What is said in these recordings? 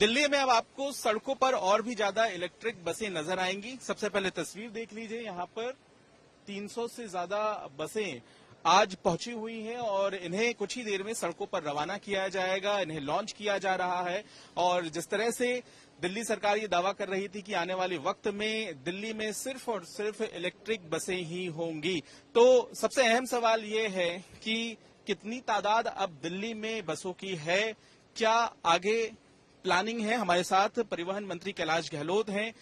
दिल्ली में अब आपको सड़कों पर और भी ज्यादा इलेक्ट्रिक बसें नजर आएंगी। सबसे पहले तस्वीर देख लीजिए, यहाँ पर 300 से ज्यादा बसें आज पहुंची हुई हैं और इन्हें कुछ ही देर में सड़कों पर रवाना किया जाएगा, इन्हें लॉन्च किया जा रहा है। और जिस तरह से दिल्ली सरकार ये दावा कर रही थी कि आने वाले वक्त में दिल्ली में सिर्फ और सिर्फ इलेक्ट्रिक बसें ही होंगी, तो सबसे अहम सवाल ये है कि कितनी तादाद अब दिल्ली में बसों की है, क्या आगे प्लानिंग है। हमारे साथ परिवहन मंत्री कैलाश गहलोत हैं।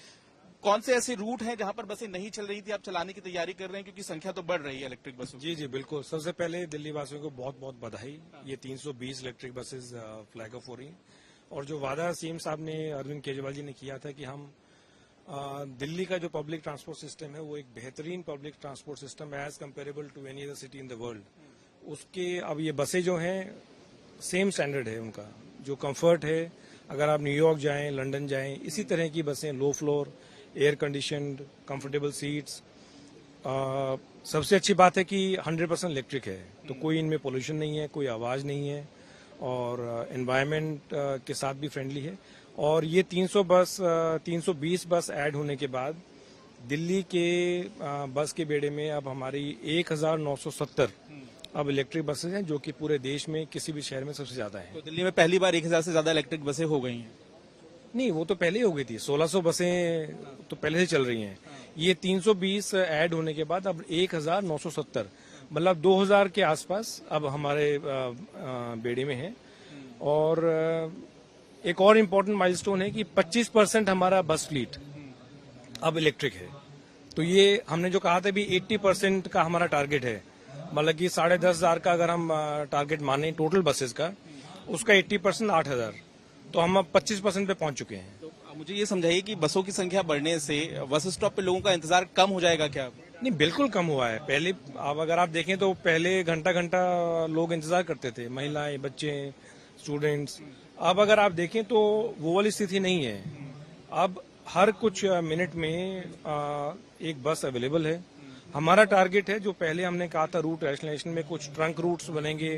कौन से ऐसे रूट हैं जहां पर बसें नहीं चल रही थी, आप चलाने की तैयारी कर रहे हैं, क्योंकि संख्या तो बढ़ रही है इलेक्ट्रिक बसों की। जी बिल्कुल। सबसे पहले दिल्ली वासियों को बहुत बहुत बधाई। ये 320 इलेक्ट्रिक बसेस फ्लैग ऑफ हो रही हैं और जो वादा सीएम साहब ने, अरविंद केजरीवाल जी ने किया था कि हम दिल्ली का जो पब्लिक ट्रांसपोर्ट सिस्टम है वो एक बेहतरीन public transport system as comparable to any other city in the world, उसके अब ये बसें जो हैं सेम स्टैंडर्ड है उनका। जो कंफर्ट है, अगर आप न्यूयॉर्क जाएं, लंदन जाएं, इसी तरह की बसें, low floor, air conditioned, comfortable seats. सबसे अच्छी बात है कि 100% इलेक्ट्रिक है, तो कोई इनमें पोल्यूशन नहीं है, कोई आवाज नहीं है और एनवायरनमेंट के साथ भी फ्रेंडली है। और ये 320 बस ऐड होने के बाद दिल्ली के बस के बेड़े में अब हमारी 1970 अब इलेक्ट्रिक बसेज हैं, जो कि पूरे देश में किसी भी शहर में सबसे ज्यादा है। तो दिल्ली में पहली बार 1000 से ज्यादा इलेक्ट्रिक बसें हो गई हैं। नहीं, वो तो पहले ही हो गई थी। 1600 बसें तो पहले से चल रही हैं। ये 320 ऐड होने के बाद अब 1970, मतलब 2000 के आसपास अब हमारे बेड़े में है। और एक और इम्पोर्टेंट माइलस्टोन है कि 25% हमारा बस फ्लीट अब इलेक्ट्रिक है। तो ये हमने जो कहा था भी 80% का हमारा टारगेट है, मतलब कि 10,500 का अगर हम टारगेट माने टोटल बसेस का, उसका 80% 8,000, तो हम अब 25% पे पहुंच चुके हैं। तो मुझे ये समझाइए कि बसों की संख्या बढ़ने से बस स्टॉप पे लोगों का इंतजार कम हो जाएगा क्या? नहीं, बिल्कुल कम हुआ है। पहले अब अगर आप देखें तो पहले घंटा लोग इंतजार करते थे, महिलाएं, बच्चे, स्टूडेंट्स। अब अगर आप देखें तो वो वाली स्थिति नहीं है। अब हर कुछ मिनट में एक बस अवेलेबल है। हमारा टारगेट है, जो पहले हमने कहा था रूट रैशनलाइजेशन में, कुछ ट्रंक रूट्स बनेंगे,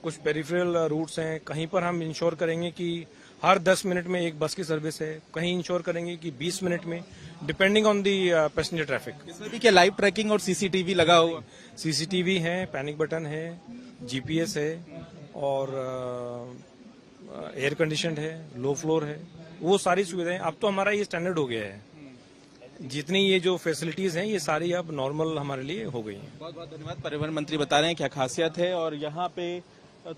कुछ पेरिफेरल रूट्स हैं, कहीं पर हम इंश्योर करेंगे कि हर 10 मिनट में एक बस की सर्विस है, कहीं इंश्योर करेंगे कि 20 मिनट में, depending on the passenger traffic. इसमें भी क्या लाइव ट्रैकिंग और सीसीटीवी लगा हुआ? सीसीटीवी है, पैनिक बटन है, जीपीएस है और एयर कंडीशनड है, लो फ्लोर है, वो सारी सुविधाएं। अब तो हमारा ये स्टैंडर्ड हो गया है। जितनी ये जो फैसिलिटीज हैं ये सारी अब नॉर्मल हमारे लिए हो गई हैं। बहुत बहुत धन्यवाद। परिवहन मंत्री बता रहे हैं क्या खासियत है। और यहाँ पे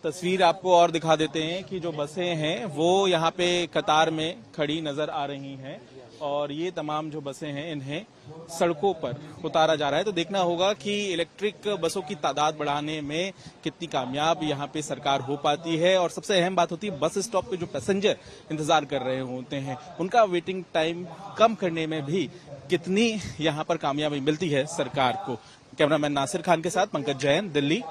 तस्वीर आपको और दिखा देते हैं कि जो बसें हैं वो यहाँ पे कतार में खड़ी नजर आ रही हैं और ये तमाम जो बसें हैं इन्हें सड़कों पर उतारा जा रहा है। तो देखना होगा कि इलेक्ट्रिक बसों की तादाद बढ़ाने में कितनी कामयाब यहाँ पे सरकार हो पाती है। और सबसे अहम बात होती है बस स्टॉप पे जो पैसेंजर इंतजार कर रहे होते हैं उनका वेटिंग टाइम कम करने में भी कितनी यहाँ पर कामयाबी मिलती है सरकार को। कैमरामैन नासिर खान के साथ पंकज जैन, दिल्ली।